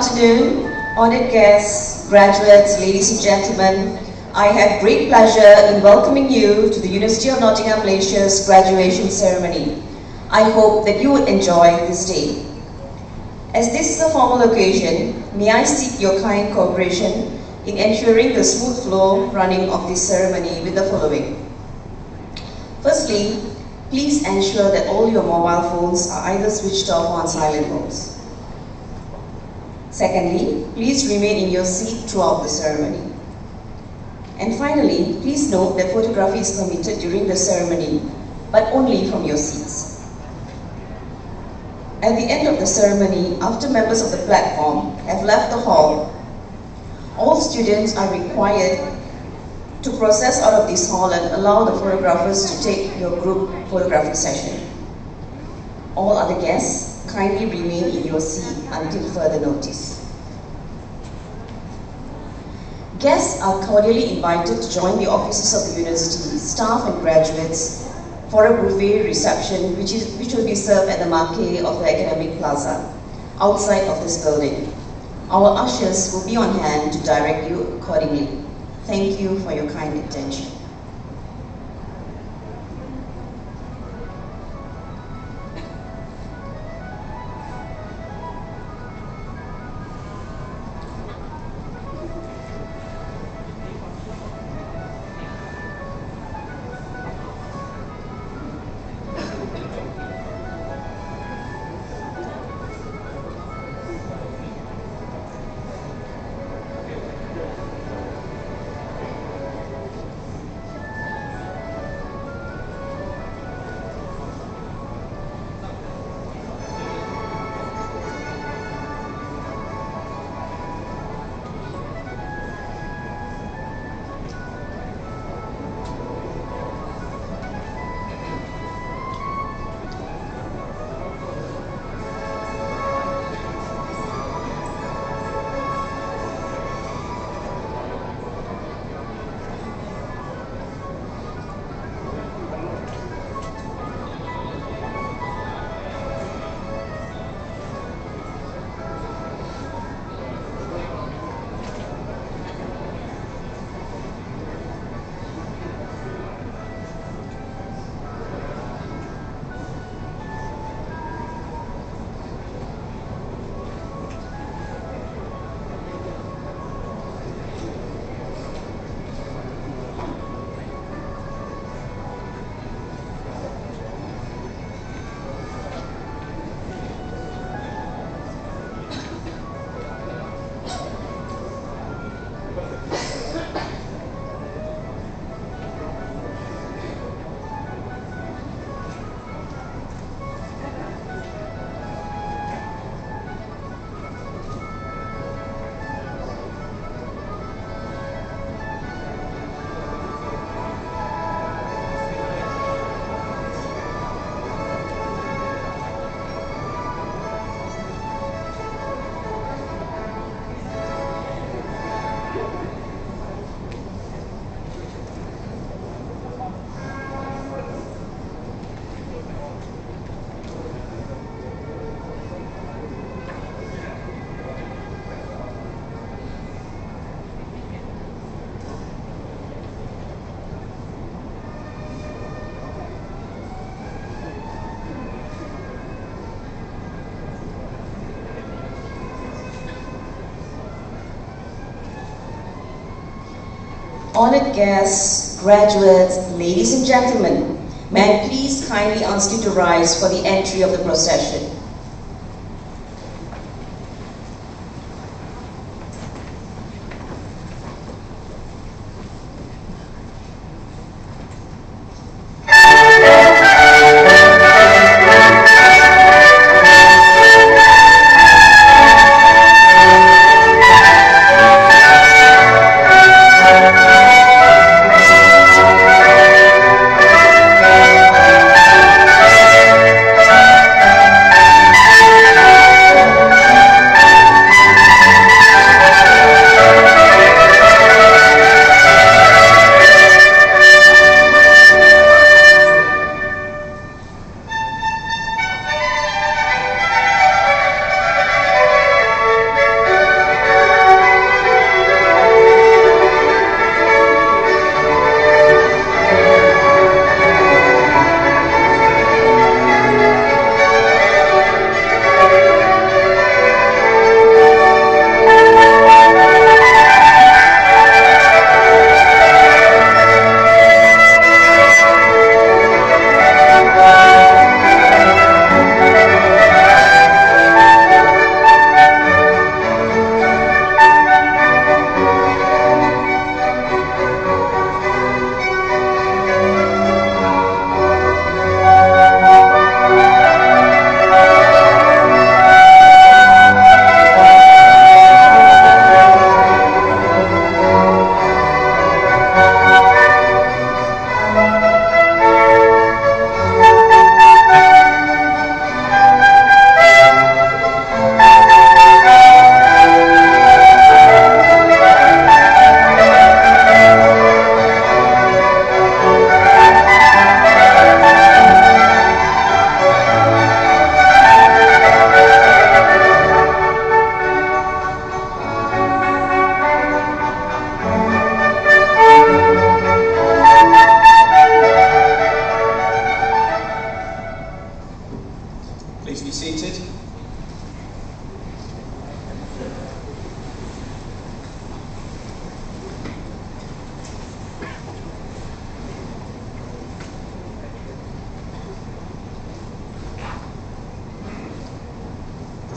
afternoon, honored guests, graduates, ladies and gentlemen. I have great pleasure in welcoming you to the University of Nottingham, Malaysia's graduation ceremony. I hope that you will enjoy this day. As this is a formal occasion, may I seek your kind cooperation in ensuring the smooth flow running of this ceremony with the following. Firstly, please ensure that all your mobile phones are either switched off or on silent modes. Secondly, please remain in your seat throughout the ceremony. And finally, please note that photography is permitted during the ceremony, but only from your seats. At the end of the ceremony, after members of the platform have left the hall, all students are required to process out of this hall and allow the photographers to take your group photographic session. All other guests kindly remain in your seat until further notice. Guests are cordially invited to join the officers of the university, staff and graduates for a buffet reception which will be served at the marquee of the Academic Plaza, outside of this building. Our ushers will be on hand to direct you accordingly. Thank you for your kind attention. Honored guests, graduates, ladies and gentlemen, may I please kindly ask you to rise for the entry of the procession.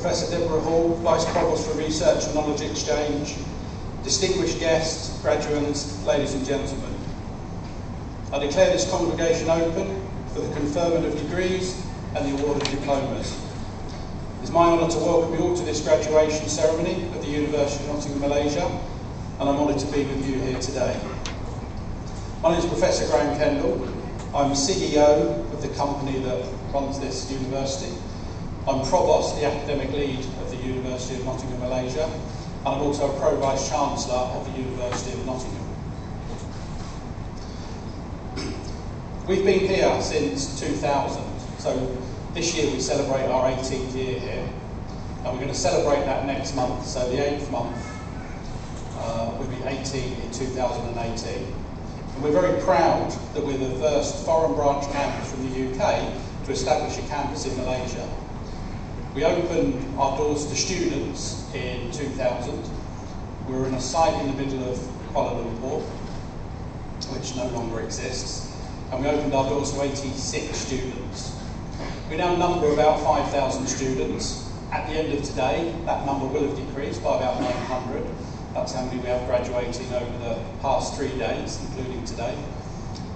Professor Deborah Hall, Vice Provost for Research and Knowledge Exchange, distinguished guests, graduates, ladies and gentlemen. I declare this congregation open for the conferment of degrees and the award of diplomas. It is my honour to welcome you all to this graduation ceremony at the University of Nottingham, Malaysia, and I'm honoured to be with you here today. My name is Professor Graham Kendall. I'm CEO of the company that runs this university. I'm Provost, the academic lead of the University of Nottingham, Malaysia, and I'm also a Pro Vice Chancellor of the University of Nottingham. We've been here since 2000, so this year we celebrate our 18th year here, and we're going to celebrate that next month, so the 8th month will be 18 in 2018. And we're very proud that we're the first foreign branch campus from the UK to establish a campus in Malaysia. We opened our doors to students in 2000. We were in a site in the middle of Kuala Lumpur, which no longer exists, and we opened our doors to 86 students. We now number about 5,000 students. At the end of today, that number will have decreased by about 900. That's how many we have graduating over the past 3 days, including today.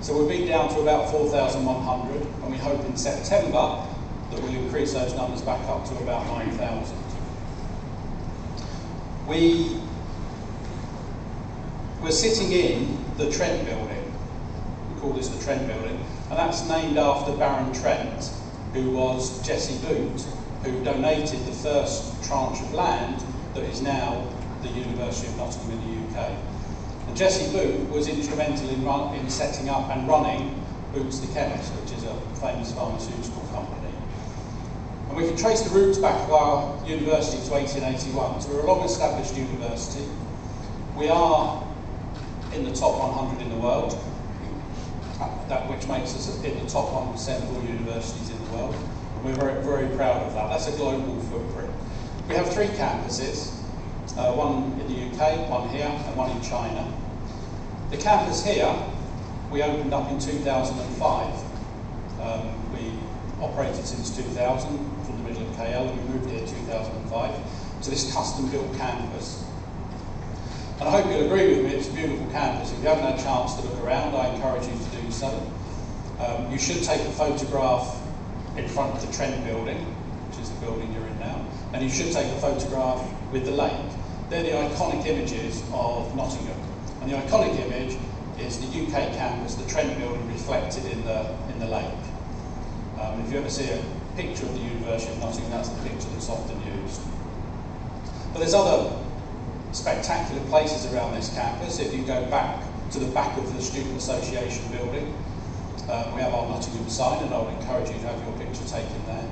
So we'll be down to about 4,100, and we hope in September that we'll increase those numbers back up to about 9,000. We're sitting in the Trent building. We call this the Trent building, and that's named after Baron Trent, who was Jesse Boot, who donated the first tranche of land that is now the University of Nottingham in the UK. And Jesse Boot was instrumental in setting up and running Boots the Chemist, which is a famous pharmaceutical company. And we can trace the roots back of our university to 1881, so we're a long-established university. We are in the top 100 in the world, which makes us in the top 1% of all universities in the world. And we're very, very proud of that. That's a global footprint. We have 3 campuses, one in the UK, one here, and one in China. The campus here, we opened up in 2005. We operated since 2000 from the middle of KL, and we moved here in 2005 to this custom-built campus. And I hope you'll agree with me, it's a beautiful campus. If you haven't had a chance to look around, I encourage you to do so. You should take a photograph in front of the Trent building, which is the building you're in now, and you should take a photograph with the lake. They're the iconic images of Nottingham. And the iconic image is the UK campus, the Trent building reflected in the lake. If you ever see a picture of the University of Nottingham, that's the picture that's often used. But there's other spectacular places around this campus. If you go back to the back of the Student Association building, we have our Nottingham sign, and I would encourage you to have your picture taken there.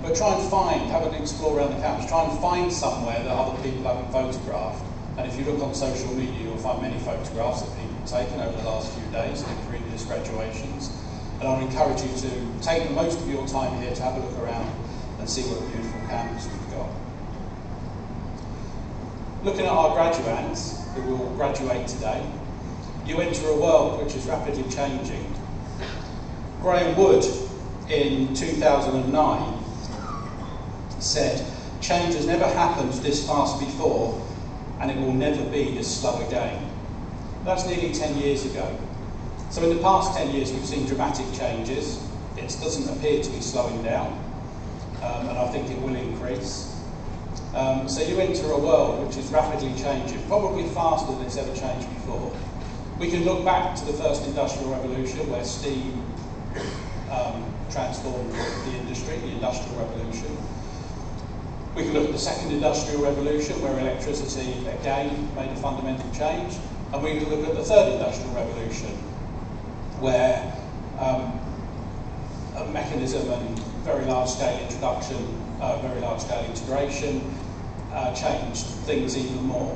But try and have an explore around the campus, try and find somewhere that other people haven't photographed. And if you look on social media, you'll find many photographs that people have taken over the last few days in previous graduations. And I would encourage you to take the most of your time here to have a look around and see what a beautiful campus we've got. Looking at our graduates who will graduate today, you enter a world which is rapidly changing. Graham Wood in 2009 said, "Change has never happened this fast before, and it will never be this slow again." That's nearly 10 years ago. So in the past 10 years we've seen dramatic changes. It doesn't appear to be slowing down, and I think it will increase. So you enter a world which is rapidly changing, probably faster than it's ever changed before. We can look back to the first industrial revolution where steam transformed the industry, the industrial revolution. We can look at the second industrial revolution where electricity again made a fundamental change. And we can look at the third industrial revolution where a mechanism and very large scale introduction, very large scale integration changed things even more.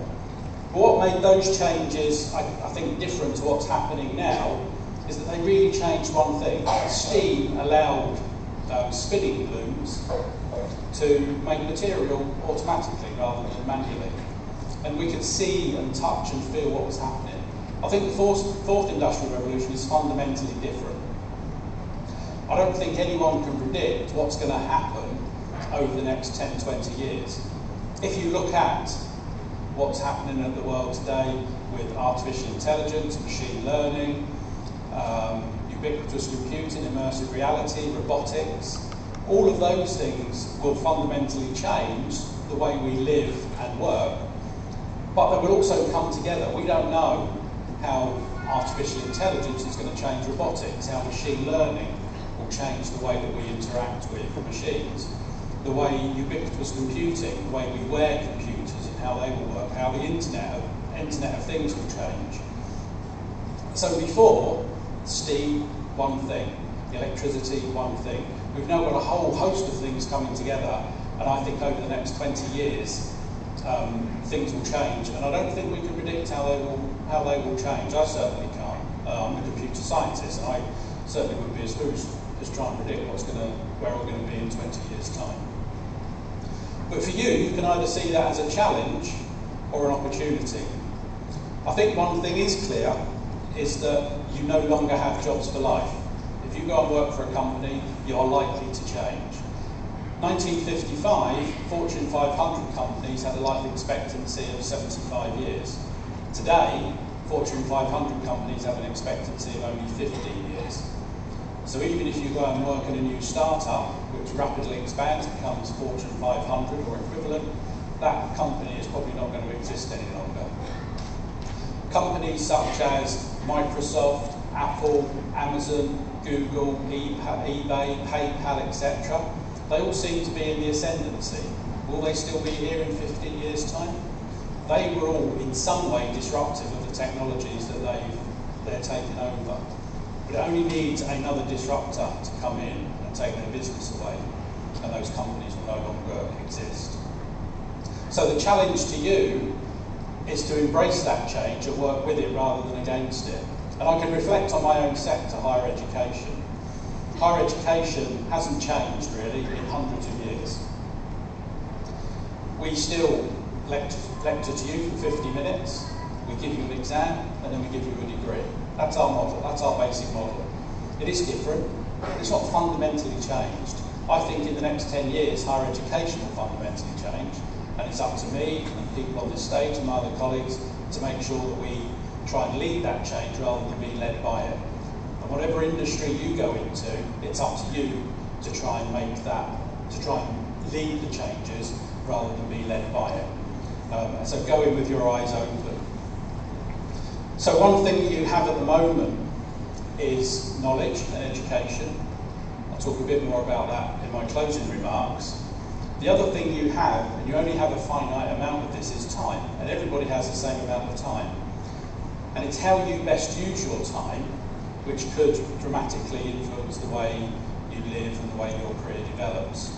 But what made those changes, I think, different to what's happening now is that they really changed one thing. Steam allowed spinning looms to make material automatically rather than manually. And we could see and touch and feel what was happening. I think the fourth industrial revolution is fundamentally different. I don't think anyone can predict what's going to happen over the next 10, 20 years. If you look at what's happening in the world today with artificial intelligence, machine learning, ubiquitous computing, immersive reality, robotics, all of those things will fundamentally change the way we live and work, but they will also come together. We don't know how artificial intelligence is going to change robotics, how machine learning will change the way that we interact with machines, the way ubiquitous computing, the way we wear computers and how they will work, how the Internet of Things will change. So before, steam, one thing, electricity, one thing. We've now got a whole host of things coming together, and I think over the next 20 years, things will change, and I don't think we can predict how they will change. I certainly can't. I'm a computer scientist, and I certainly wouldn't be as foolish as trying to predict where we're going to be in 20 years' time. But for you can either see that as a challenge or an opportunity. I think one thing is clear, is that you no longer have jobs for life. If you go and work for a company, you are likely to change. 1955, Fortune 500 companies had a life expectancy of 75 years. Today, Fortune 500 companies have an expectancy of only 15 years. So even if you go and work in a new startup, which rapidly expands, becomes Fortune 500 or equivalent, that company is probably not going to exist any longer. Companies such as Microsoft, Apple, Amazon, Google, eBay, PayPal, etc., they all seem to be in the ascendancy. Will they still be here in 15 years' time? They were all in some way disruptive of the technologies that they're taking over. But it only needs another disruptor to come in and take their business away, and those companies will no longer exist. So the challenge to you is to embrace that change and work with it rather than against it. And I can reflect on my own sector, higher education. Higher education hasn't changed really in hundreds of years. We still lecture to you for 50 minutes, we give you an exam, and then we give you a degree. That's our model, that's our basic model. It is different, but it's not fundamentally changed. I think in the next 10 years, higher education will fundamentally change, and it's up to me and people on this stage and my other colleagues to make sure that we try and lead that change rather than be led by it. And whatever industry you go into, it's up to you to try and make that, to try and lead the changes rather than be led by it. So go in with your eyes open. So one thing that you have at the moment is knowledge and education. I'll talk a bit more about that in my closing remarks. The other thing you have, and you only have a finite amount of this, is time. And everybody has the same amount of time. And it's how you best use your time which could dramatically influence the way you live and the way your career develops.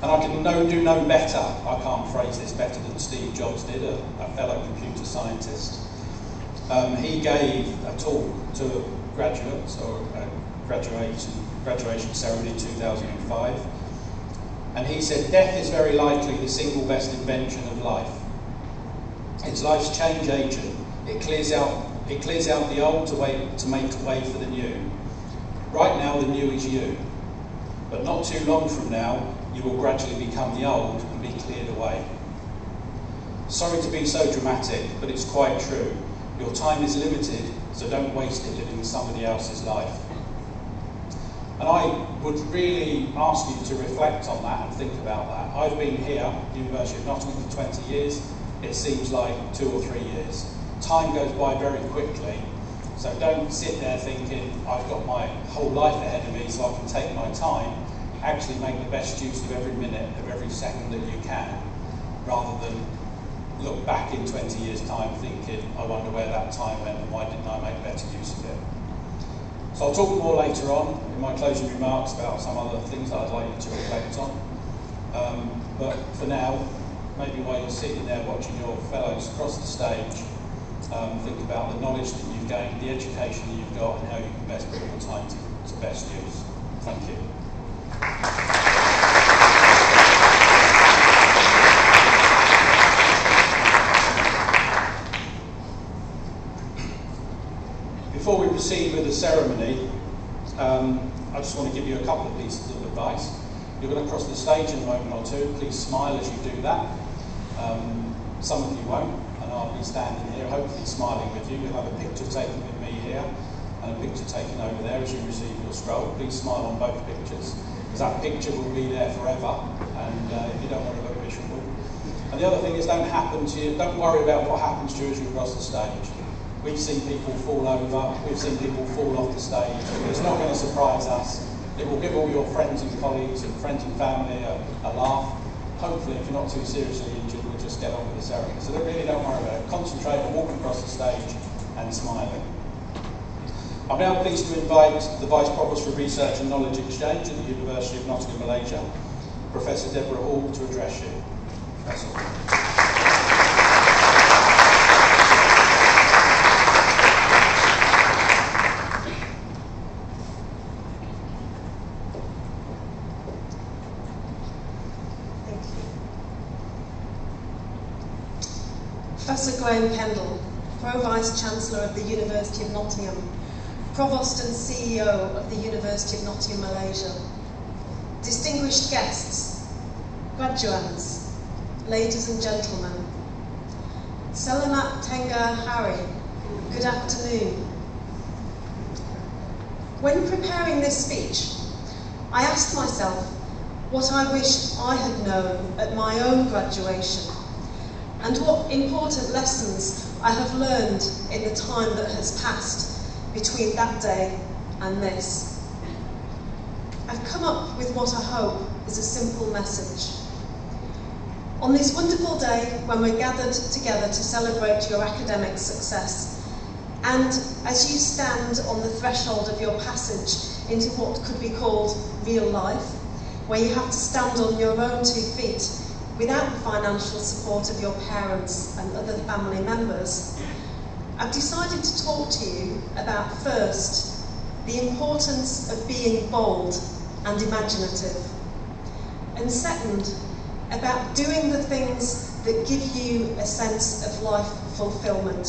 And I can do no better, I can't phrase this better than Steve Jobs did, a fellow computer scientist. He gave a talk to graduates, or a graduation ceremony in 2005, and he said, "Death is very likely the single best invention of life. It's life's change agent. It clears out the old to make way for the new. Right now the new is you, but not too long from now you will gradually become the old and be cleared away." Sorry to be so dramatic, but it's quite true. Your time is limited, so don't waste it living somebody else's life. And I would really ask you to reflect on that and think about that. I've been here, University of Nottingham, for 20 years. It seems like 2 or 3 years. Time goes by very quickly, so don't sit there thinking, I've got my whole life ahead of me so I can take my time. Actually make the best use of every minute, of every second that you can, rather than look back in 20 years' time thinking, I wonder where that time went and why didn't I make better use of it. So I'll talk more later on in my closing remarks about some other things that I'd like you to reflect on. But for now, maybe while you're sitting there watching your fellows across the stage, think about the knowledge that you've gained, the education that you've got, and how you can best put your time to best use. Thank you. Before we proceed with the ceremony, I just want to give you a couple of pieces of advice. You're going to cross the stage in a moment or two. Please smile as you do that. Some of you won't, and I'll be standing here hopefully smiling with you. You'll have a picture taken with me here and a picture taken over there as you receive your scroll. Please smile on both pictures, because that picture will be there forever, and if you don't want to look miserable. And the other thing is, don't worry about what happens to you as you cross the stage. We've seen people fall over, we've seen people fall off the stage. It's not going to surprise us. It will give all your friends and colleagues and friends and family a laugh. Hopefully, if you're not too seriously injured, we'll just get on with the ceremony. So really don't worry about it. Concentrate on walking across the stage and smiling. I'm now pleased to invite the Vice Provost for Research and Knowledge Exchange at the University of Nottingham, Malaysia, Professor Deborah Hall, to address you. That's all. Professor Graham Kendall, Pro-Vice-Chancellor of the University of Nottingham, Provost and CEO of the University of Nottingham, Malaysia, distinguished guests, graduands, ladies and gentlemen, Selamat Tengah Hari, good afternoon. When preparing this speech, I asked myself what I wished I had known at my own graduation, and what important lessons I have learned in the time that has passed between that day and this. I've come up with what I hope is a simple message. On this wonderful day when we're gathered together to celebrate your academic success, and as you stand on the threshold of your passage into what could be called real life, where you have to stand on your own 2 feet without the financial support of your parents and other family members, I've decided to talk to you about, first, the importance of being bold and imaginative, and second, about doing the things that give you a sense of life fulfillment,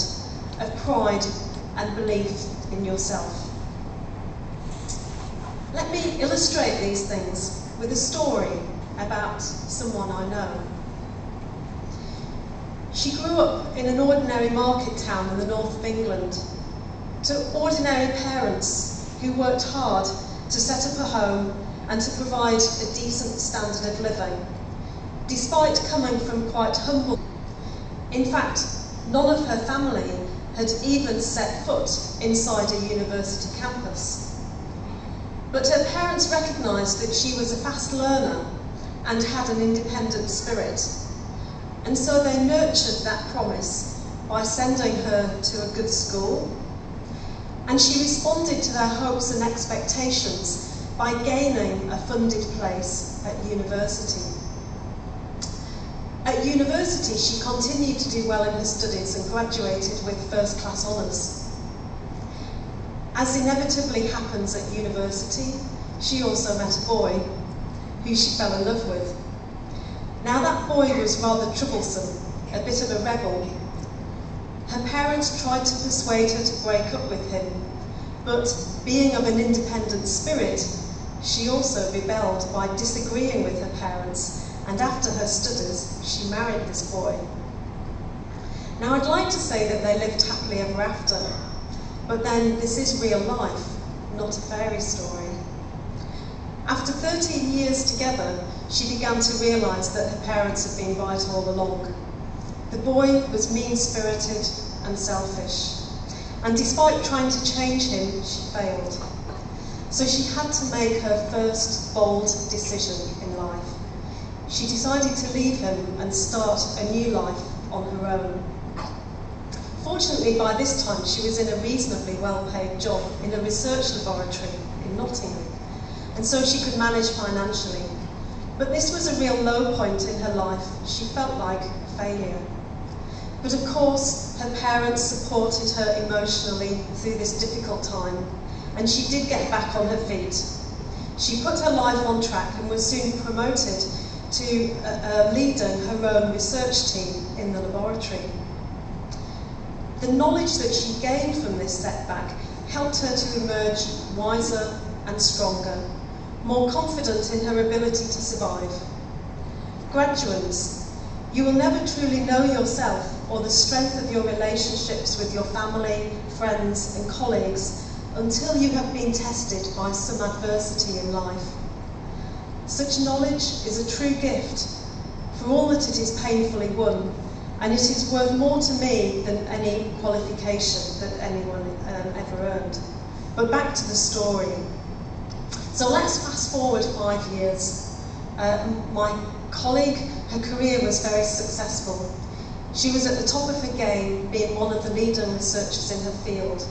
of pride and belief in yourself. Let me illustrate these things with a story about someone I know. She grew up in an ordinary market town in the north of England, to ordinary parents who worked hard to set up a home and to provide a decent standard of living, despite coming from quite humble. In fact, none of her family had even set foot inside a university campus. But her parents recognised that she was a fast learner and had an independent spirit, and so they nurtured that promise by sending her to a good school, and she responded to their hopes and expectations by gaining a funded place at university. At university, she continued to do well in her studies and graduated with first-class honours. As inevitably happens at university, she also met a boy who she fell in love with. Now that boy was rather troublesome, a bit of a rebel. Her parents tried to persuade her to break up with him, but being of an independent spirit, she also rebelled by disagreeing with her parents, and after her studies, she married this boy. Now I'd like to say that they lived happily ever after, but then this is real life, not a fairy story. After 13 years together, she began to realise that her parents had been right all along. The boy was mean-spirited and selfish, and despite trying to change him, she failed. So she had to make her first bold decision in life. She decided to leave him and start a new life on her own. Fortunately, by this time, she was in a reasonably well-paid job in a research laboratory in Nottingham, and so she could manage financially. But this was a real low point in her life. She felt like a failure. But of course, her parents supported her emotionally through this difficult time, and she did get back on her feet. She put her life on track and was soon promoted to leading her own research team in the laboratory. The knowledge that she gained from this setback helped her to emerge wiser and stronger, more confident in her ability to survive. Graduates, you will never truly know yourself or the strength of your relationships with your family, friends and colleagues until you have been tested by some adversity in life. Such knowledge is a true gift, for all that it is painfully won, and it is worth more to me than any qualification that anyone ever earned. But back to the story. So let's fast forward 5 years. My colleague, her career was very successful. She was at the top of her game, being one of the leading researchers in her field.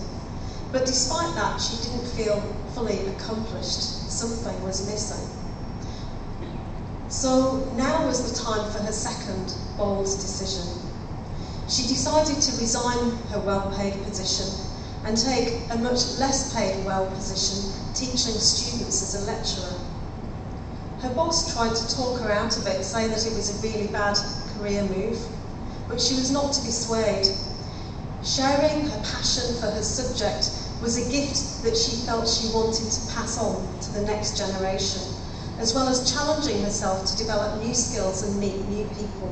But despite that, she didn't feel fully accomplished. Something was missing. So now was the time for her second bold decision. She decided to resign her well-paid position and take a much less paid position teaching students as a lecturer. Her boss tried to talk her out of it, saying that it was a really bad career move, but she was not to be swayed. Sharing her passion for her subject was a gift that she felt she wanted to pass on to the next generation, as well as challenging herself to develop new skills and meet new people.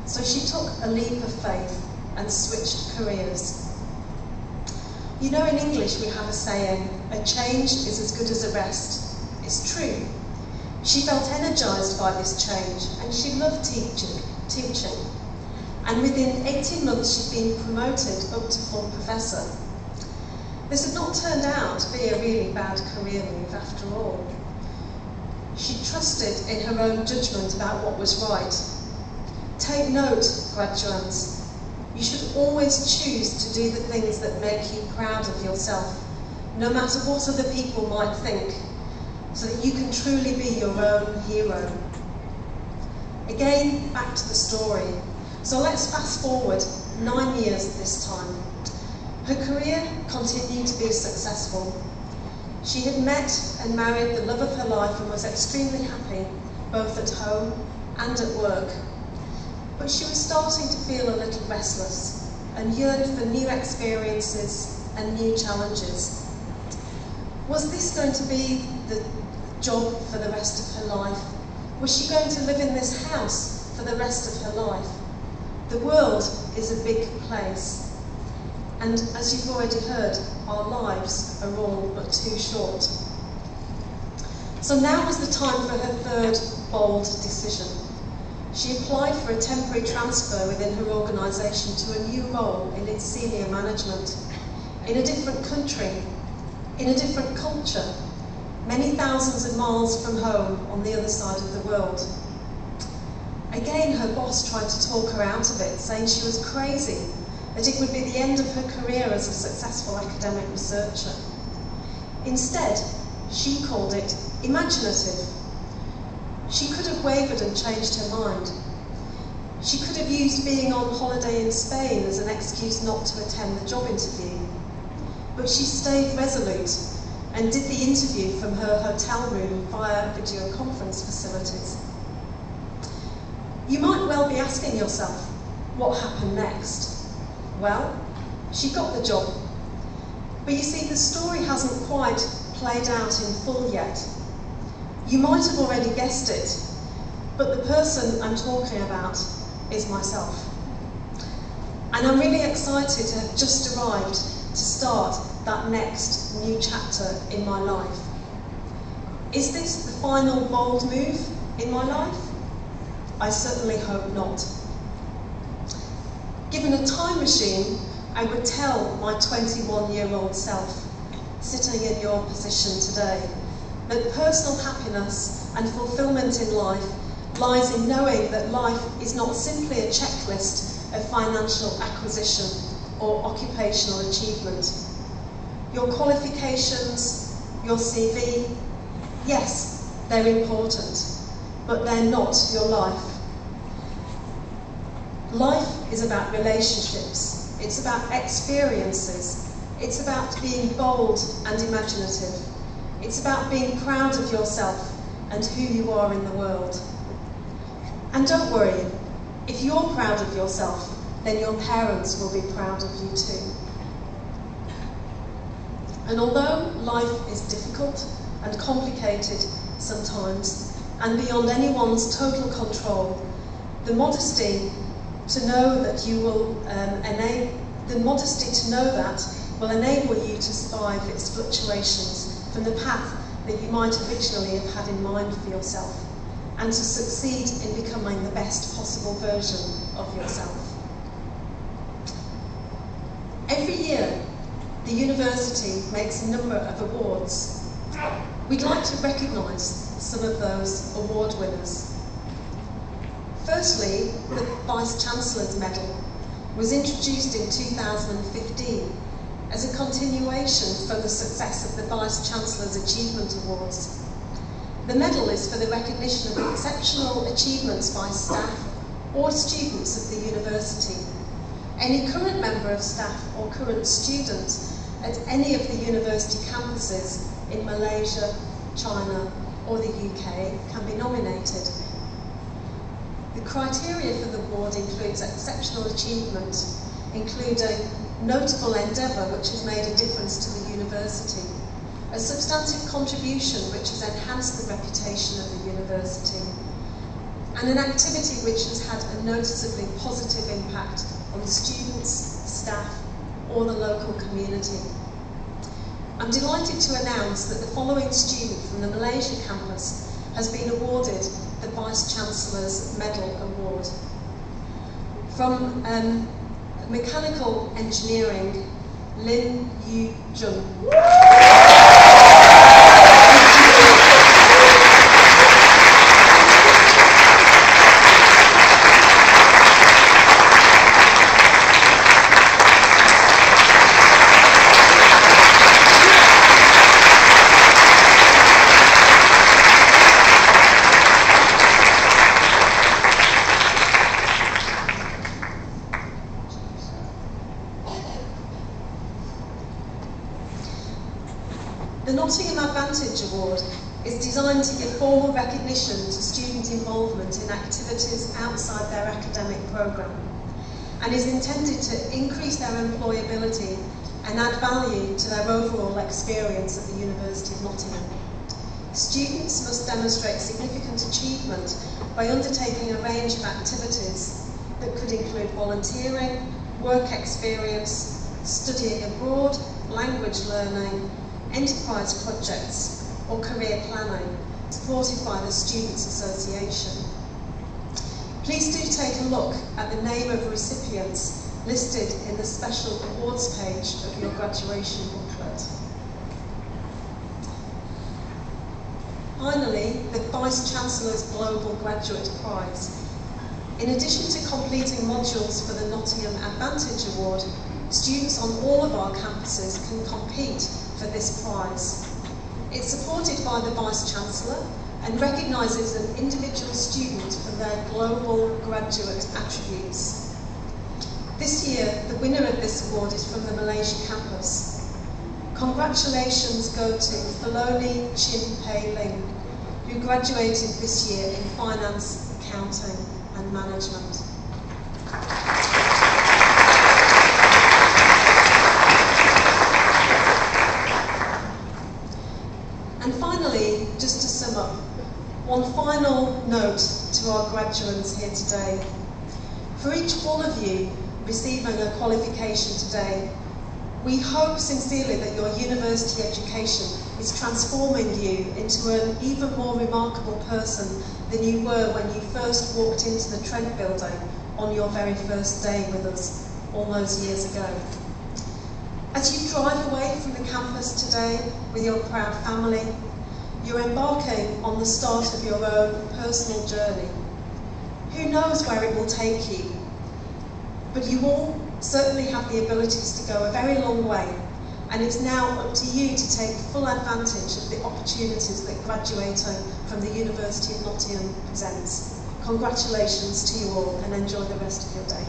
So she took a leap of faith and switched careers. You know, in English we have a saying, a change is as good as a rest. It's true. She felt energised by this change and she loved teaching. And within 18 months she'd been promoted up to full professor. This had not turned out to be a really bad career move after all. She trusted in her own judgment about what was right. Take note, graduates. You should always choose to do the things that make you proud of yourself, no matter what other people might think, so that you can truly be your own hero. Again, back to the story. So let's fast forward 9 years this time. Her career continued to be successful. She had met and married the love of her life and was extremely happy, both at home and at work. But she was starting to feel a little restless and yearned for new experiences and new challenges. Was this going to be the job for the rest of her life? Was she going to live in this house for the rest of her life? The world is a big place. And as you've already heard, our lives are all but too short. So now was the time for her third bold decision. She applied for a temporary transfer within her organisation to a new role in its senior management, in a different country, in a different culture, many thousands of miles from home on the other side of the world. Again, her boss tried to talk her out of it, saying she was crazy, that it would be the end of her career as a successful academic researcher. Instead, she called it imaginative. She could have wavered and changed her mind. She could have used being on holiday in Spain as an excuse not to attend the job interview. But she stayed resolute and did the interview from her hotel room via video conference facilities. You might well be asking yourself, what happened next? Well, she got the job. But you see, the story hasn't quite played out in full yet. You might have already guessed it, but the person I'm talking about is myself. And I'm really excited to have just arrived to start that next new chapter in my life. Is this the final bold move in my life? I certainly hope not. Given a time machine, I would tell my 21-year-old self, sitting in your position today, that personal happiness and fulfilment in life lies in knowing that life is not simply a checklist of financial acquisition or occupational achievement. Your qualifications, your CV, yes, they're important, but they're not your life. Life is about relationships, it's about experiences, it's about being bold and imaginative. It's about being proud of yourself and who you are in the world. And don't worry, if you're proud of yourself, then your parents will be proud of you too. And although life is difficult and complicated sometimes, and beyond anyone's total control, the modesty to know that you will will enable you to survive its fluctuations from the path that you might originally have had in mind for yourself, and to succeed in becoming the best possible version of yourself. Every year, the university makes a number of awards. We'd like to recognise some of those award winners. Firstly, the Vice-Chancellor's Medal was introduced in 2015 as a continuation from the success of the Vice-Chancellor's Achievement Awards. The medal is for the recognition of exceptional achievements by staff or students of the university. Any current member of staff or current student at any of the university campuses in Malaysia, China or the UK can be nominated. The criteria for the award includes exceptional achievement, including notable endeavour which has made a difference to the university, a substantive contribution which has enhanced the reputation of the university, and an activity which has had a noticeably positive impact on the students, staff, or the local community. I'm delighted to announce that the following student from the Malaysia campus has been awarded the Vice-Chancellor's Medal Award. From Mechanical Engineering, Lin Yu Jun. The Nottingham Advantage Award is designed to give formal recognition to student involvement in activities outside their academic programme, and is intended to increase their employability and add value to their overall experience at the University of Nottingham. Students must demonstrate significant achievement by undertaking a range of activities that could include volunteering, work experience, studying abroad, language learning, enterprise projects or career planning, supported by the Students' Association. Please do take a look at the name of recipients listed in the special awards page of your graduation booklet. Finally, the Vice-Chancellor's Global Graduate Prize. In addition to completing modules for the Nottingham Advantage Award, students on all of our campuses can compete for this prize. It's supported by the Vice-Chancellor and recognises an individual student for their global graduate attributes. This year, the winner of this award is from the Malaysia campus. Congratulations go to Feloni Chin Pei Ling, who graduated this year in Finance, Accounting and Management. And finally, just to sum up, one final note to our graduates here today. For each one of you receiving a qualification today, we hope sincerely that your university education is transforming you into an even more remarkable person than you were when you first walked into the Trent building on your very first day with us all those years ago. As you drive away from the campus today with your proud family, you're embarking on the start of your own personal journey. Who knows where it will take you? But you all certainly have the abilities to go a very long way, and it's now up to you to take full advantage of the opportunities that graduating from the University of Nottingham presents. Congratulations to you all, and enjoy the rest of your day.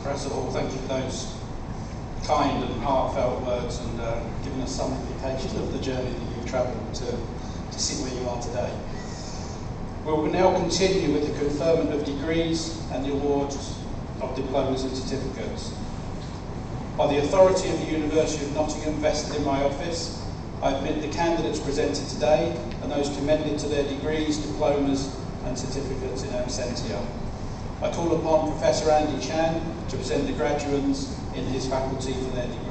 First of all, thank you for those kind and heartfelt words and giving us some indication of the journey that you've travelled to sit where you are today. We will now continue with the conferment of degrees and the awards of diplomas and certificates. By the authority of the University of Nottingham vested in my office, I admit the candidates presented today and those commended to their degrees, diplomas and certificates in absentia. I call upon Professor Andy Chan to present the graduates in his faculty for their degree.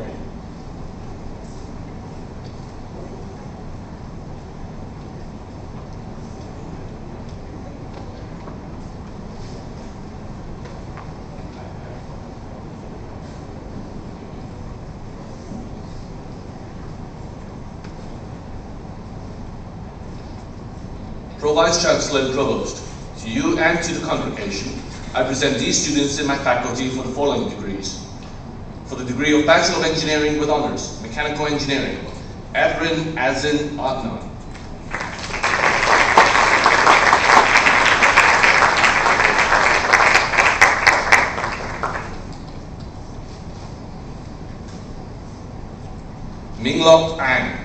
Pro-Vice-Chancellor and Provost, to you and to the congregation, I present these students in my faculty for the following degrees. For the degree of Bachelor of Engineering with Honours, Mechanical Engineering, Adrin Azin Adnan. Minglok Ang.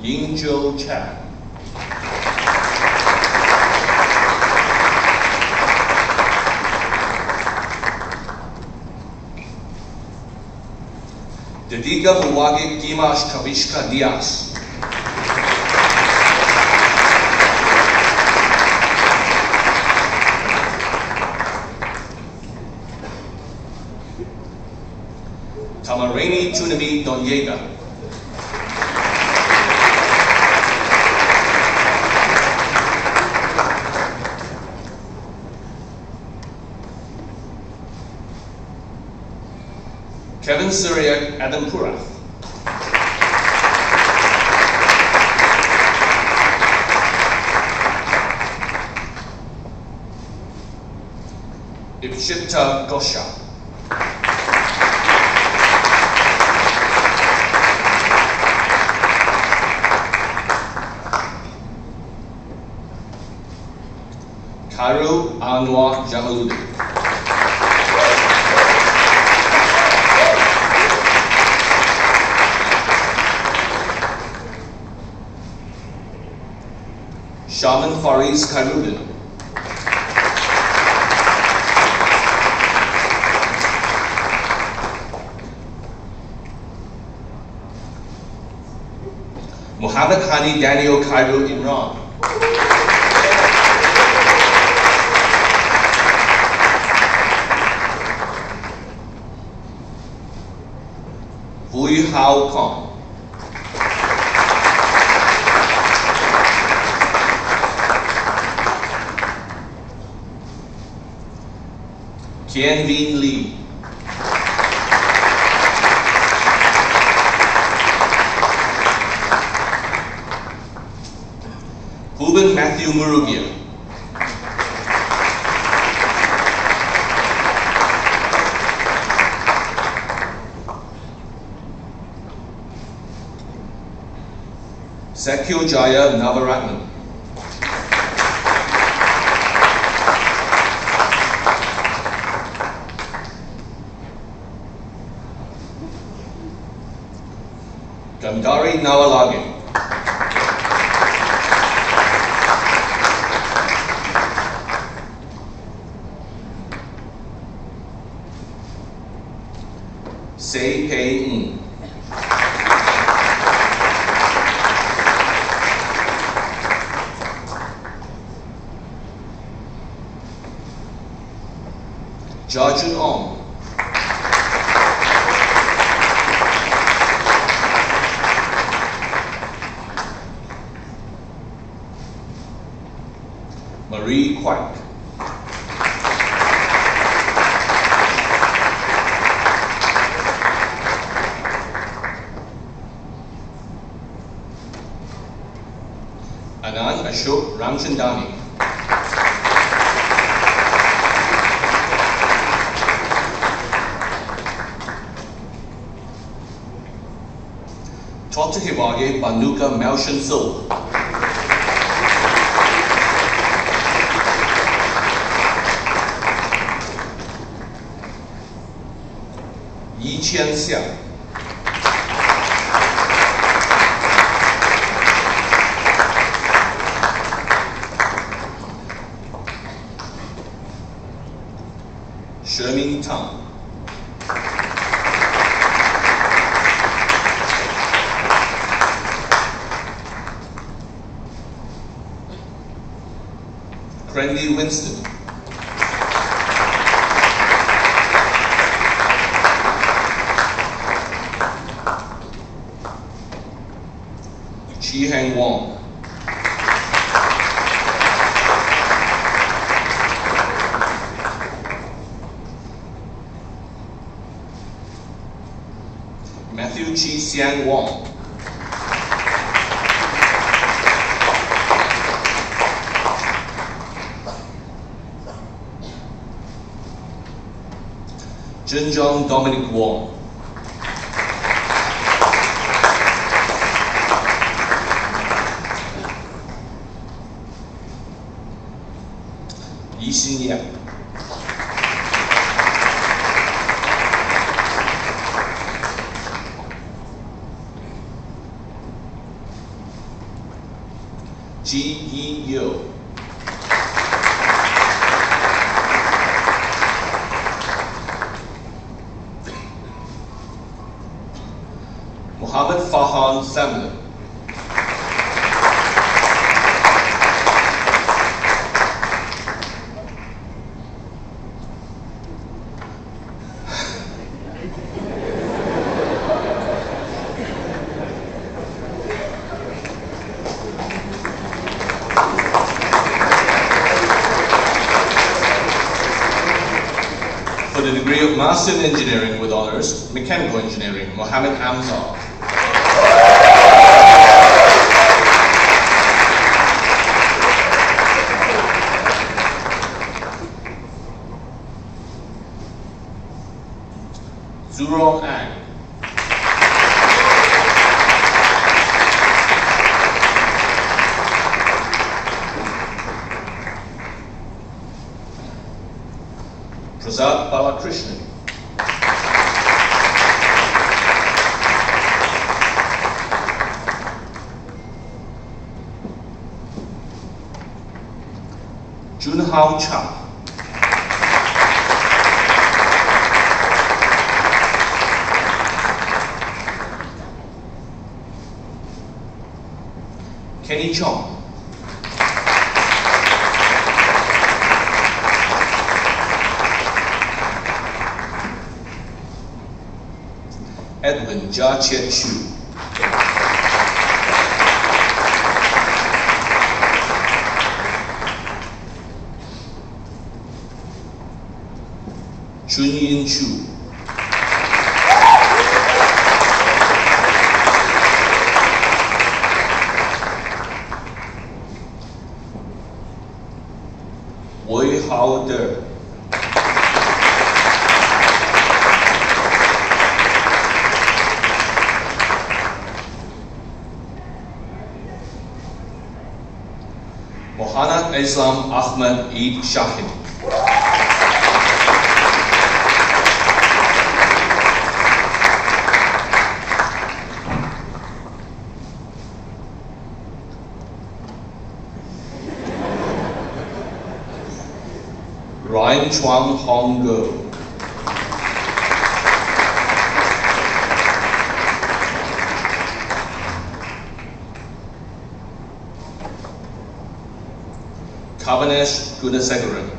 Yingzhou Chan. Dedica Muwagi Kimash Kavishka Diaz. Tamarini Tunami Donyega. Kevin Syriac Adam Purath. Ipshita Gosha. Karu Anwar Jamaluddin. Shaman Fariz Khairuddin. Muhammad Hani Daniel Cairo Imran. Hui Hao Kong. Kian Vin Lee. Ruben Matthew Murugia. Sakyo Jaya Navaratnam. Gandhari Nawalagi. Sei Pei Ng. Jajun Ong. Marie Quack. Anand Ashok Ramchandani. Dr. Hiwage Banuka Maushan Sil. 千项。蛇鸣堂。Cranley Winston. Chi Hang Wong. Matthew Chi Sian Wong. Zhenjiang Dominic Wong. Yi Xin Yang. Ji Yi Yo. Muhammad Fahan Samler. For the degree of Master in Engineering with Honours, Mechanical Engineering, Mohammed Amzar. Zurong Ang. Prasad Balakrishnan. Junhao Cha. Kenny Chong. Edwin Jia Chiet Chu. Chun Yin Chu. Wei Hao De. Mohanad Islam Ahmed Eid Shahin. Ryan Chuang Hong Go. Kavanesh Gunasegaran.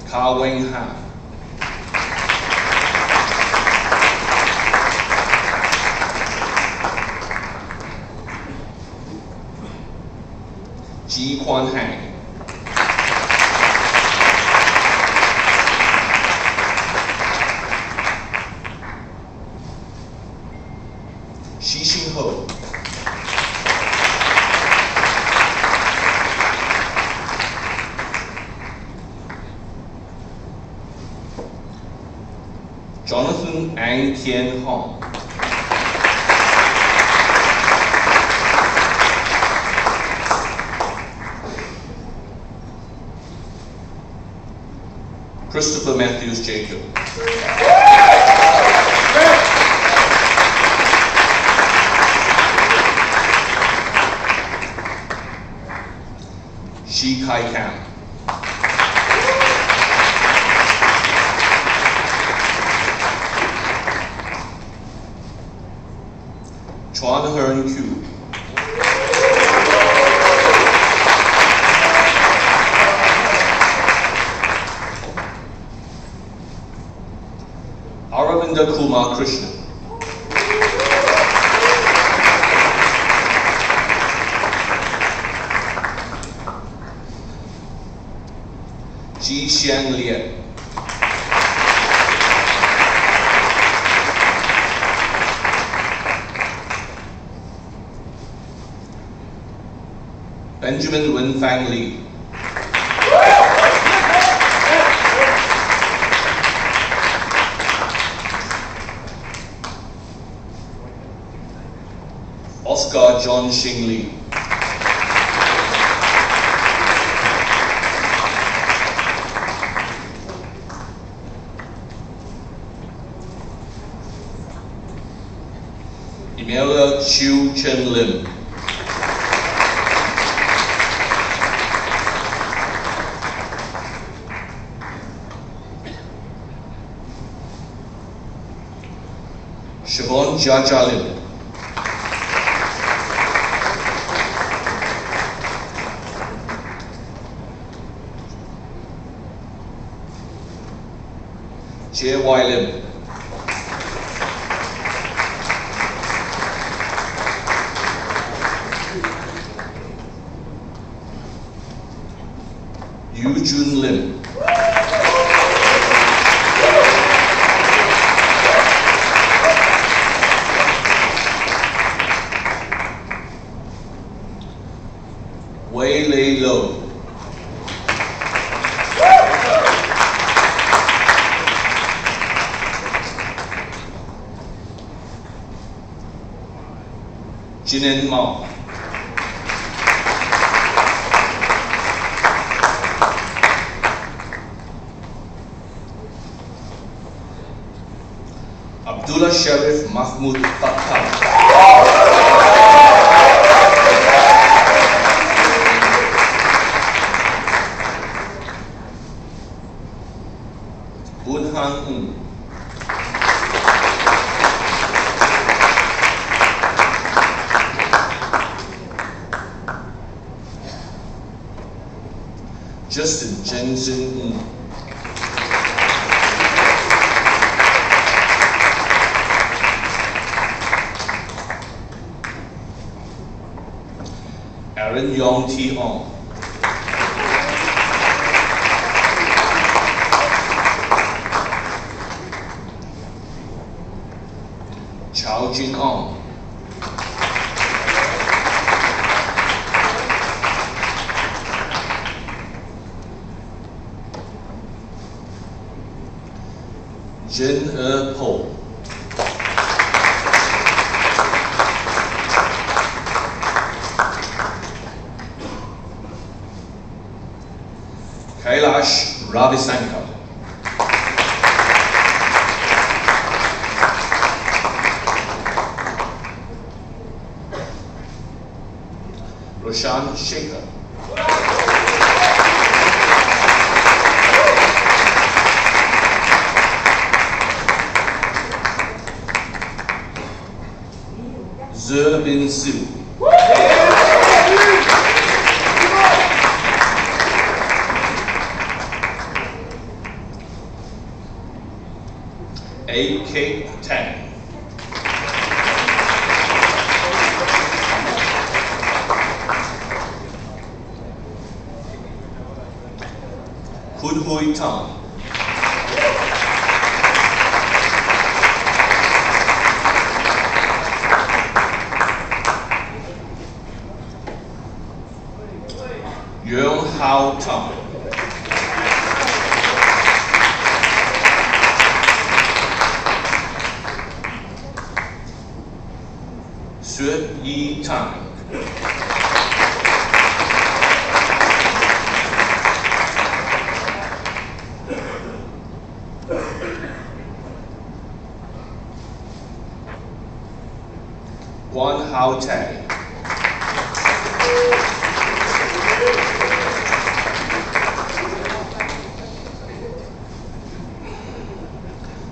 Ka Weng Han. Ji Quan Hang. Xi Xing Ho. Jonathan Ang Tien Hong. Christopher Matthews Jacob. Shi Kai Kam. Chuan Hearn Kyu. Aravinda Kumar Krishnan. Ji Xiang Lian. Benjamin Wen Fang Li. Oscar John Xing Li. Emilia Chiu Chen Lim. Siobhan Jia Lim. Jie Y Lim. Yu Jun Lim. Wei Lei Lo. Jinen Mao. Abdullah Sharif Mahmoud Fattah. Bunhan Ng. Justin Jensen Ng. Aaron Yong T. Ong. Chao Jin Ong. Jin Po. Kailash Ravisankar. Roshan Shekhar. Zerbin Su. A.K. Tang. Kun Hui Tang. Yuan Hao Tang. Xue Yi Tang. Guan Hao Tai.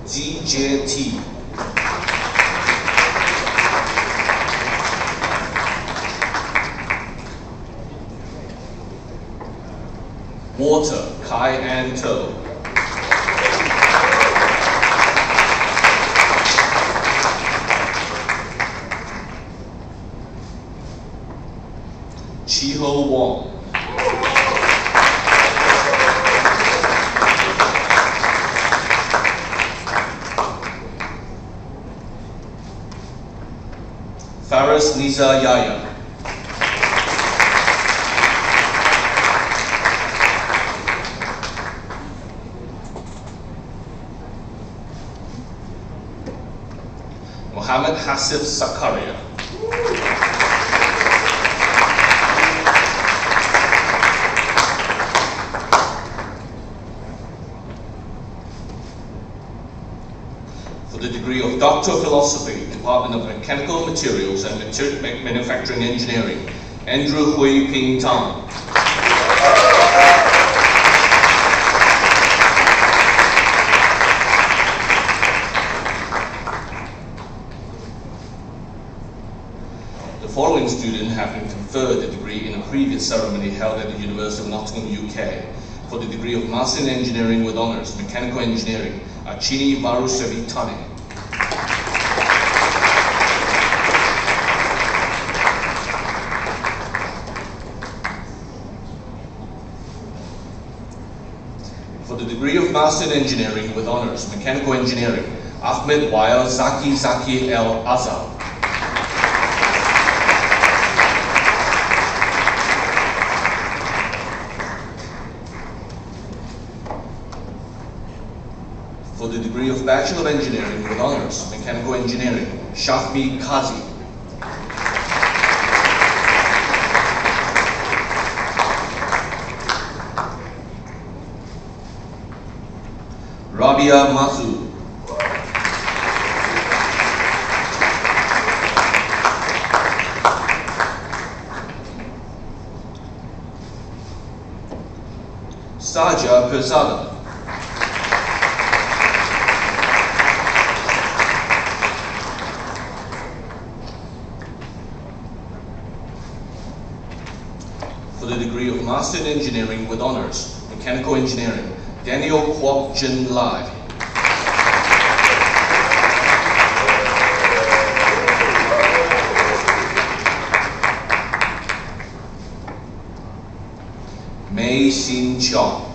Ji Jie Ti. Water, Kai An To. Chi Ho Wong. Faris Nisa Yaya. Mohammed Hasif Zakaria. For the degree of Doctor of Philosophy, Department of Mechanical Materials and Manufacturing Engineering, Andrew Hui Ping Tang. The following students have been conferred the degree in a previous ceremony held at the University of Nottingham, UK. For the degree of Master in Engineering with Honours, Mechanical Engineering, Achini Varusevitane. For the degree of Master in Engineering with Honours, Mechanical Engineering, Ahmed Wael Zaki El Azhar. For the degree of Bachelor of Engineering with Honours, Mechanical Engineering, Shafmi Kazi. Rabia Mazu. Saja Pirzada. For the degree of Master in Engineering with Honours, Mechanical Engineering, Daniel Kwok Jin Lai. Mei Xin Chong.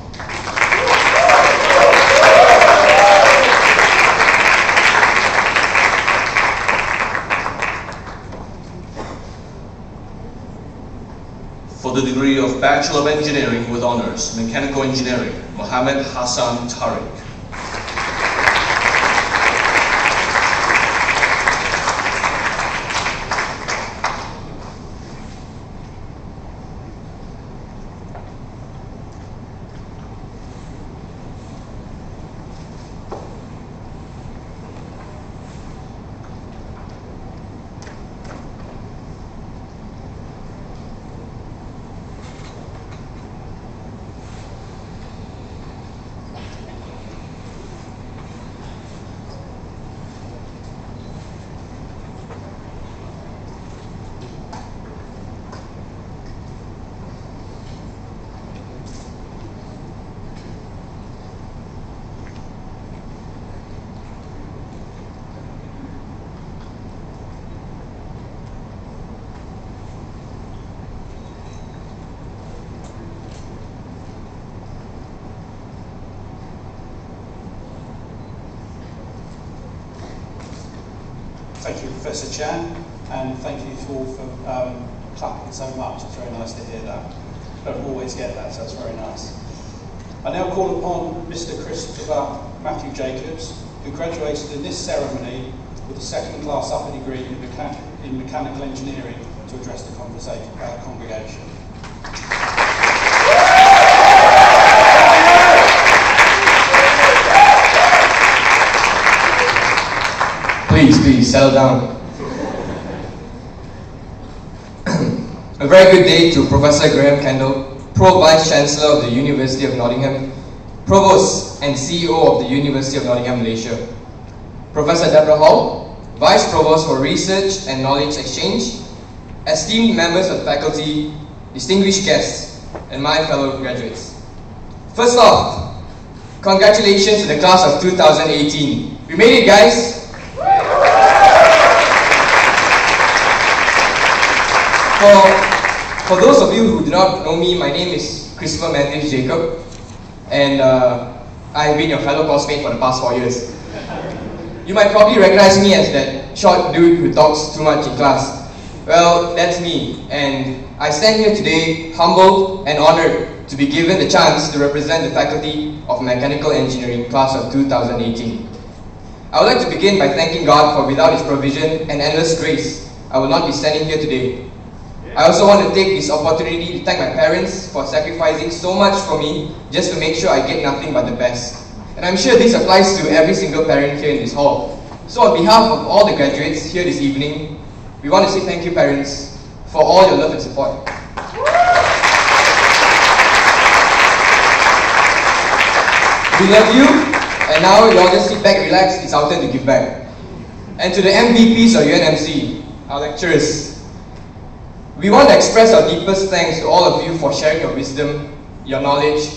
For the degree of Bachelor of Engineering with Honours, Mechanical Engineering, Mohammed Hassan Tariq. Thank you, Professor Chan, and thank you all for clapping so much. It's very nice to hear that. Don't always get that, so it's very nice. I now call upon Mr. Christopher Matthew Jacobs, who graduated in this ceremony with a second-class upper degree in mechanical engineering, to address the congregation. Please, settle down. A very good day to Professor Graham Kendall, Pro Vice Chancellor of the University of Nottingham, Provost and CEO of the University of Nottingham, Malaysia. Professor Deborah Hall, Vice Provost for Research and Knowledge Exchange, esteemed members of faculty, distinguished guests, and my fellow graduates. First off, congratulations to the class of 2018. We made it, guys! For those of you who do not know me, my name is Christopher Matthews Jacob, and I've been your fellow classmate for the past 4 years. You might probably recognize me as that short dude who talks too much in class. Well, that's me, and I stand here today humbled and honored to be given the chance to represent the Faculty of Mechanical Engineering class of 2018. I would like to begin by thanking God for without His provision and endless grace, I would not be standing here today. I also want to take this opportunity to thank my parents for sacrificing so much for me just to make sure I get nothing but the best. And I'm sure this applies to every single parent here in this hall. So on behalf of all the graduates here this evening, we want to say thank you, parents, for all your love and support. We love you, and now you all just sit back, relax, it's our turn to give back. And to the MVPs of UNMC, our lecturers, we want to express our deepest thanks to all of you for sharing your wisdom, your knowledge,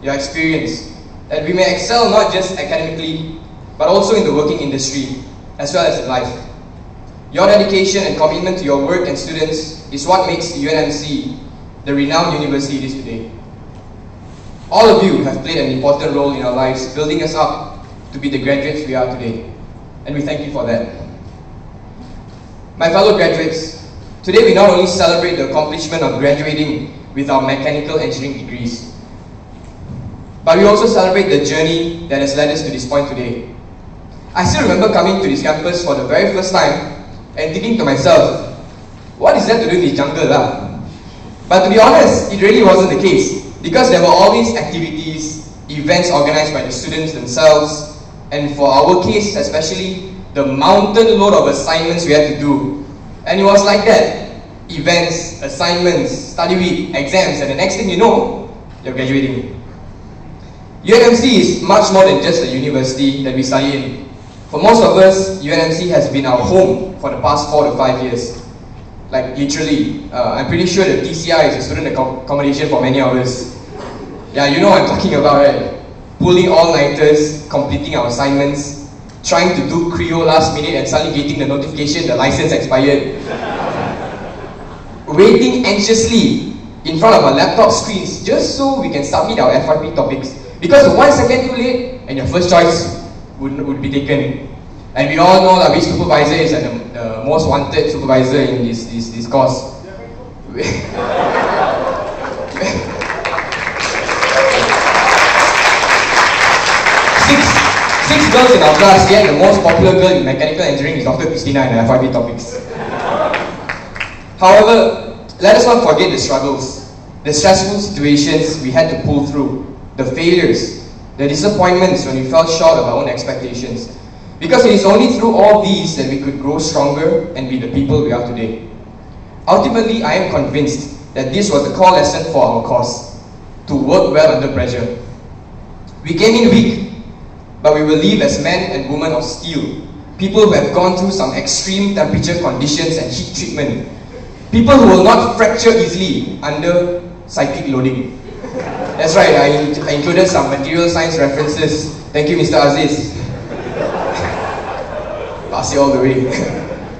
your experience, that we may excel not just academically, but also in the working industry, as well as in life. Your dedication and commitment to your work and students is what makes UNMC the renowned university it is today. All of you have played an important role in our lives, building us up to be the graduates we are today, and we thank you for that. My fellow graduates, today we not only celebrate the accomplishment of graduating with our mechanical engineering degrees, but we also celebrate the journey that has led us to this point today. I still remember coming to this campus for the very first time and thinking to myself, what is that to do in this jungle lah? But to be honest, it really wasn't the case, because there were all these activities, events organized by the students themselves, and for our case especially, the mountain load of assignments we had to do. And it was like that. Events, assignments, study week, exams, and the next thing you know, you're graduating. UNMC is much more than just a university that we study in. For most of us, UNMC has been our home for the past 4 to 5 years. Like literally, I'm pretty sure the TCI is a student accommodation for many of us. Yeah, you know what I'm talking about, right? Pulling all-nighters, completing our assignments, trying to do Creo last minute and suddenly getting the notification the license expired. Waiting anxiously in front of our laptop screens just so we can submit our FYP topics. Because 1 second too late and your first choice would be taken. And we all know that which supervisor is the most wanted supervisor in this course. Six girls in our class, yet the most popular girl in mechanical engineering is Dr. Christina in her FYP topics. However, let us not forget the struggles, the stressful situations we had to pull through, the failures, the disappointments when we fell short of our own expectations. Because it is only through all these that we could grow stronger and be the people we are today. Ultimately, I am convinced that this was the core lesson for our course, to work well under pressure. We came in weak, but we will leave as men and women of steel, people who have gone through some extreme temperature conditions and heat treatment, people who will not fracture easily under cyclic loading. That's right, I included some material science references. Thank you, Mr. Aziz. Pass you all the way.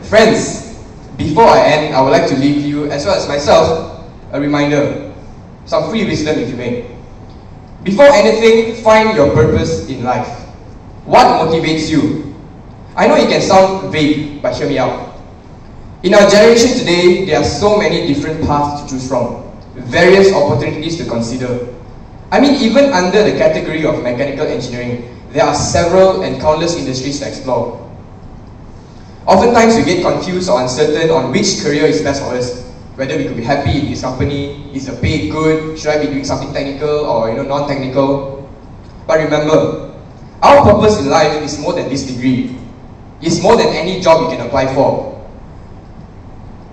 Friends, before I end, I would like to leave you, as well as myself, a reminder, some free wisdom if you may. Before anything, find your purpose in life. What motivates you? I know it can sound vague, but hear me out. In our generation today, there are so many different paths to choose from, various opportunities to consider. I mean, even under the category of mechanical engineering, there are several and countless industries to explore. Oftentimes we get confused or uncertain on which career is best for us, whether we could be happy in this company, is the pay good, should I be doing something technical or non-technical. But remember, our purpose in life is more than this degree. is more than any job you can apply for.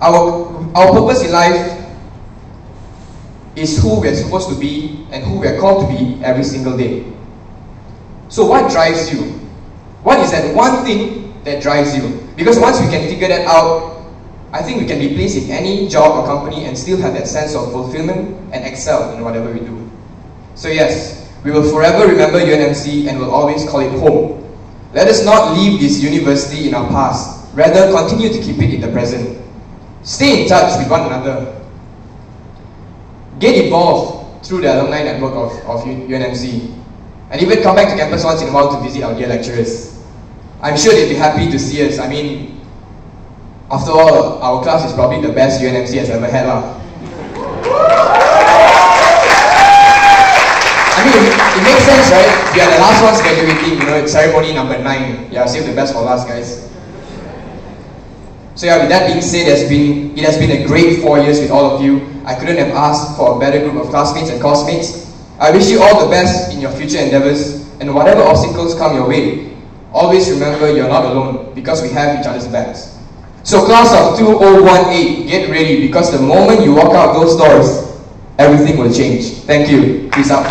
Our purpose in life is who we're supposed to be and who we're called to be every single day. So what drives you? What is that one thing that drives you? Because once we can figure that out, I think we can be placed in any job or company and still have that sense of fulfillment and excel in whatever we do. So yes, we will forever remember UNMC and will always call it home. Let us not leave this university in our past, rather continue to keep it in the present. Stay in touch with one another. Get involved through the alumni network of UNMC. And even come back to campus once in a while to visit our dear lecturers. I'm sure they'd be happy to see us. I mean, after all, our class is probably the best UNMC has ever had. I mean, it makes sense, right? We are the last ones graduating, it's ceremony number 9. Yeah, save the best for last, guys. So yeah, with that being said, it has been a great 4 years with all of you. I couldn't have asked for a better group of classmates and coursemates. I wish you all the best in your future endeavours, and whatever obstacles come your way, always remember you're not alone, because we have each other's backs. So class of 2018, get ready, because the moment you walk out those doors, everything will change. Thank you. Peace out.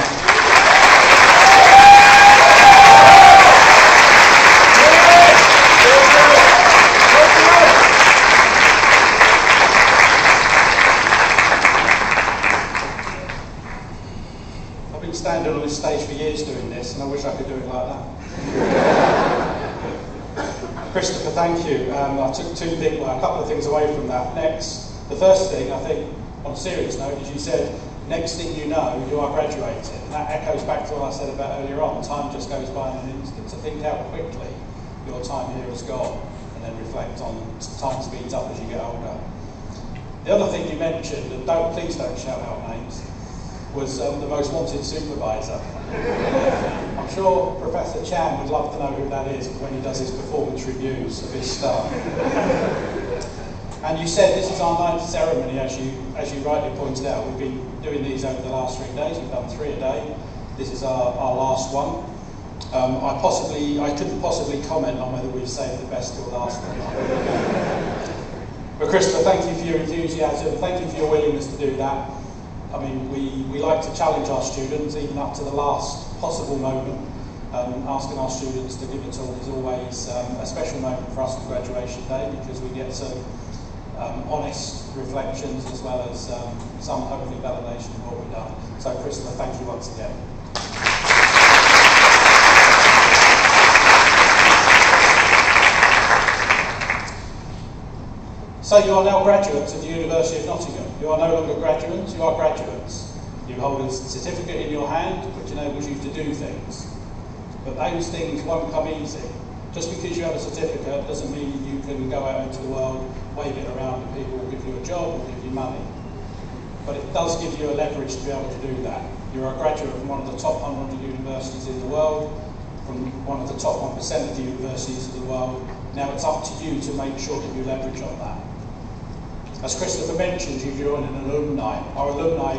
Standing on this stage for years doing this, and I wish I could do it like that. Christopher, thank you. I took a couple of things away from that. Next, the first thing, I think, on a serious note, is you said, next thing you know, you are graduating. And that echoes back to what I said about earlier on. Time just goes by in an instant. So think how quickly your time here has gone, and then reflect on time speeds up as you get older. The other thing you mentioned, and please don't shout out names, was the most wanted supervisor. I'm sure Professor Chan would love to know who that is when he does his performance reviews of his staff. And you said this is our 9th ceremony, as you rightly pointed out. We've been doing these over the last 3 days. We've done 3 a day. This is our last one. I couldn't possibly comment on whether we've saved the best till last or not. But Christopher, thank you for your enthusiasm. Thank you for your willingness to do that. I mean, we like to challenge our students, even up to the last possible moment. Asking our students to give it all is always a special moment for us on graduation day, because we get some honest reflections as well as some hopefully validation of what we've done. So Christopher, thank you once again. So you are now graduates of the University of Nottingham. You are no longer graduates, you are graduates. You hold a certificate in your hand which enables you to do things. But those things won't come easy. Just because you have a certificate doesn't mean you can go out into the world, wave it around and people will give you a job or give you money. But it does give you a leverage to be able to do that. You're a graduate from one of the top 100 universities in the world, from one of the top 1% of the universities of the world. Now it's up to you to make sure that you leverage on that. As Christopher mentioned, you join an alumni. Our alumni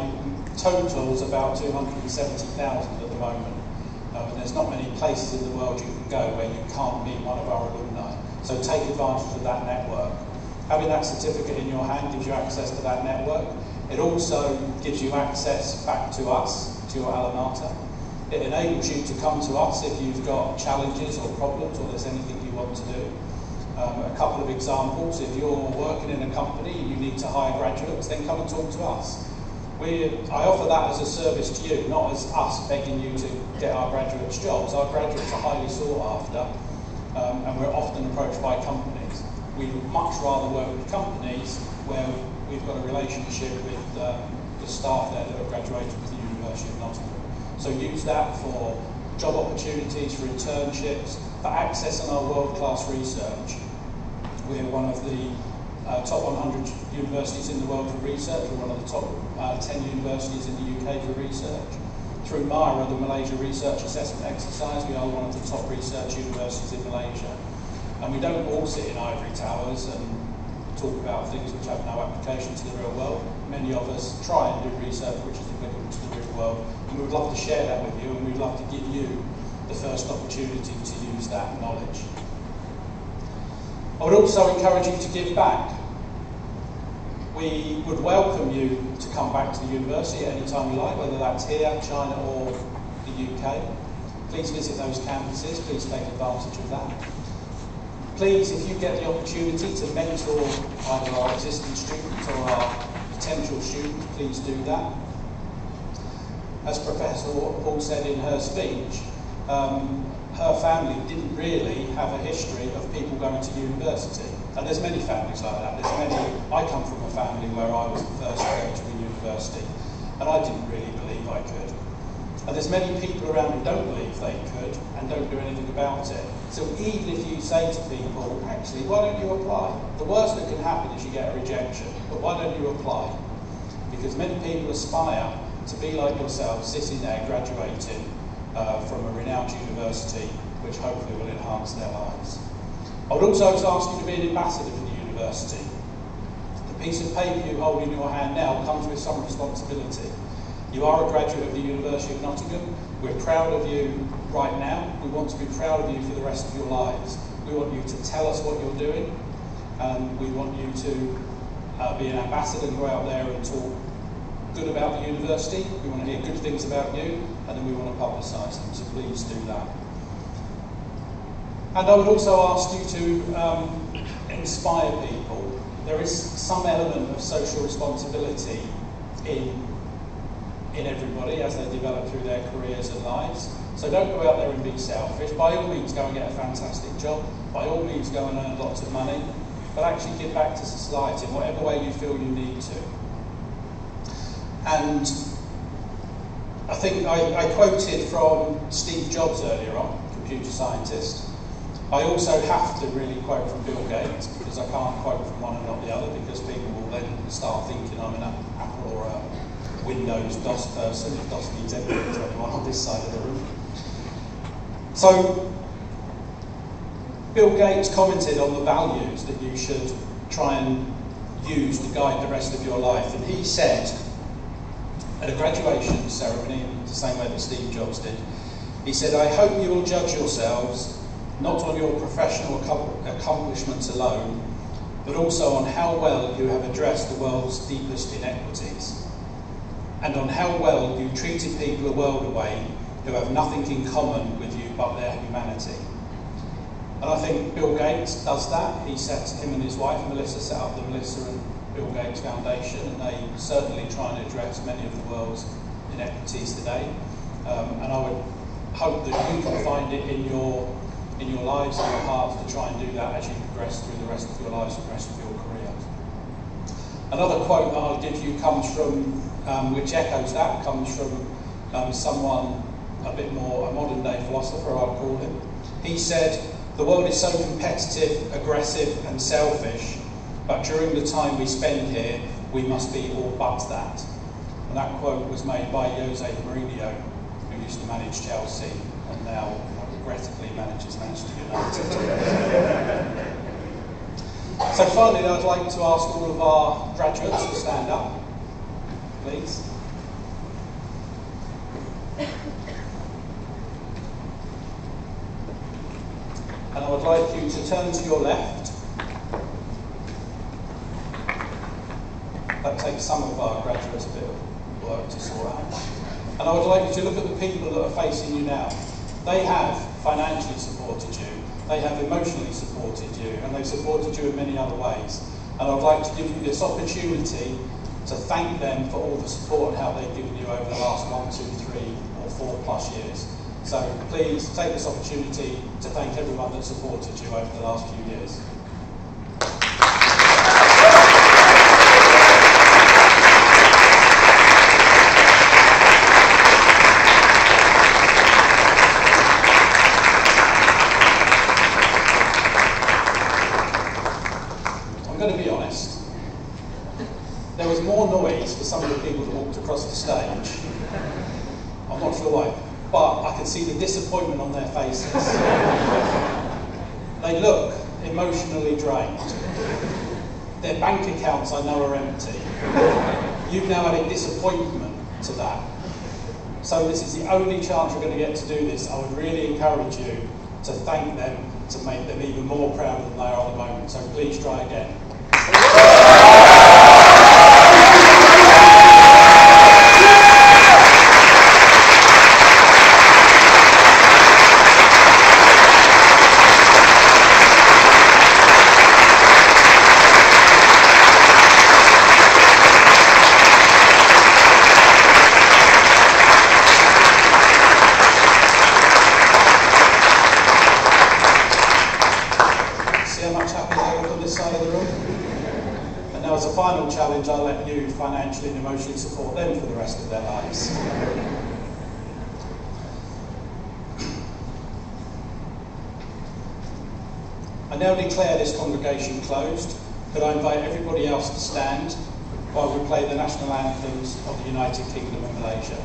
totals about 270,000 at the moment. And there's not many places in the world you can go where you can't meet one of our alumni. So take advantage of that network. Having that certificate in your hand gives you access to that network. It also gives you access back to us, to your alma mater. It enables you to come to us if you've got challenges or problems or there's anything you want to do. A couple of examples: if you're working in a company and you need to hire graduates, then come and talk to us. I offer that as a service to you, not as us begging you to get our graduates jobs. Our graduates are highly sought after, and we're often approached by companies. We'd much rather work with companies where we've got a relationship with the staff there that have graduated with the University of Nottingham. So use that for job opportunities, for internships, for access on our world-class research. We're one of the top 100 universities in the world for research. We're one of the top 10 universities in the UK for research. Through MIRA, the Malaysia Research Assessment Exercise, we are one of the top research universities in Malaysia. And we don't all sit in ivory towers and talk about things which have no application to the real world. Many of us try and do research which is applicable to the real world. And we would love to share that with you, and we'd love to give you the first opportunity to use that knowledge. I would also encourage you to give back. We would welcome you to come back to the university at any time you like, whether that's here, China or the UK. Please visit those campuses, please take advantage of that. Please, if you get the opportunity to mentor either our existing students or our potential students, please do that. As Professor Paul said in her speech, her family didn't really have a history of people going to university. And there's many families like that. I come from a family where I was the first to go to a university, and I didn't really believe I could. And there's many people around who don't believe they could and don't do anything about it. So even if you say to people, actually, why don't you apply? The worst that can happen is you get a rejection, but why don't you apply? Because many people aspire to be like yourself, sitting there graduating from a renowned university, which hopefully will enhance their lives. I would also ask you to be an ambassador for the university. The piece of paper you hold in your hand now comes with some responsibility. You are a graduate of the University of Nottingham. We're proud of you right now. We want to be proud of you for the rest of your lives. We want you to tell us what you're doing, and we want you to be an ambassador and go out there and talk good about the university. We want to hear good things about you, and then we want to publicise them, so please do that. And I would also ask you to inspire people. There is some element of social responsibility in everybody as they develop through their careers and lives. So don't go out there and be selfish. By all means, go and get a fantastic job. By all means, go and earn lots of money. But actually give back to society in whatever way you feel you need to. And I think I quoted from Steve Jobs earlier on, computer scientist. I also have to really quote from Bill Gates, because I can't quote from one and not the other, because people will then start thinking I'm an Apple or a Windows DOS person, if DOS means anything to anyone on this side of the room. So, Bill Gates commented on the values that you should try and use to guide the rest of your life, and he said, at a graduation ceremony, in the same way that Steve Jobs did, he said, "I hope you will judge yourselves not on your professional accomplishments alone, but also on how well you have addressed the world's deepest inequities, and on how well you treated people a world away who have nothing in common with you but their humanity." And I think Bill Gates does that. Him and his wife Melissa set up the Melissa and Bill Gates Foundation, and they certainly try and address many of the world's inequities today. And I would hope that you can find it in your lives and your hearts to try and do that as you progress through the rest of your lives and the rest of your career. Another quote that I'll give you comes from, which echoes that, comes from someone a bit more, a modern day philosopher, I'd call him. He said, "The world is so competitive, aggressive and selfish, but during the time we spend here, we must be all but that." And that quote was made by Jose Mourinho, who used to manage Chelsea and now regrettably manages Manchester United. So finally, I'd like to ask all of our graduates to stand up, please. And I would like you to turn to your left. That takes some of our graduates a bit of work to sort out. And I would like you to look at the people that are facing you now. They have financially supported you, they have emotionally supported you, and they've supported you in many other ways. And I'd like to give you this opportunity to thank them for all the support and help they've given you over the last 1, 2, 3 or 4+ years. So please take this opportunity to thank everyone that supported you over the last few years. I'm going to be honest, there was more noise for some of the people that walked across the stage. I'm not sure why, but I could see the disappointment on their faces. They look emotionally drained. Their bank accounts, I know, are empty. You've now added disappointment to that. So this is the only chance you're going to get to do this. I would really encourage you to thank them to make them even more proud than they are at the moment. So please try again. As a final challenge, I'll let you financially and emotionally support them for the rest of their lives. I now declare this congregation closed. Could I invite everybody else to stand while we play the national anthems of the United Kingdom and Malaysia?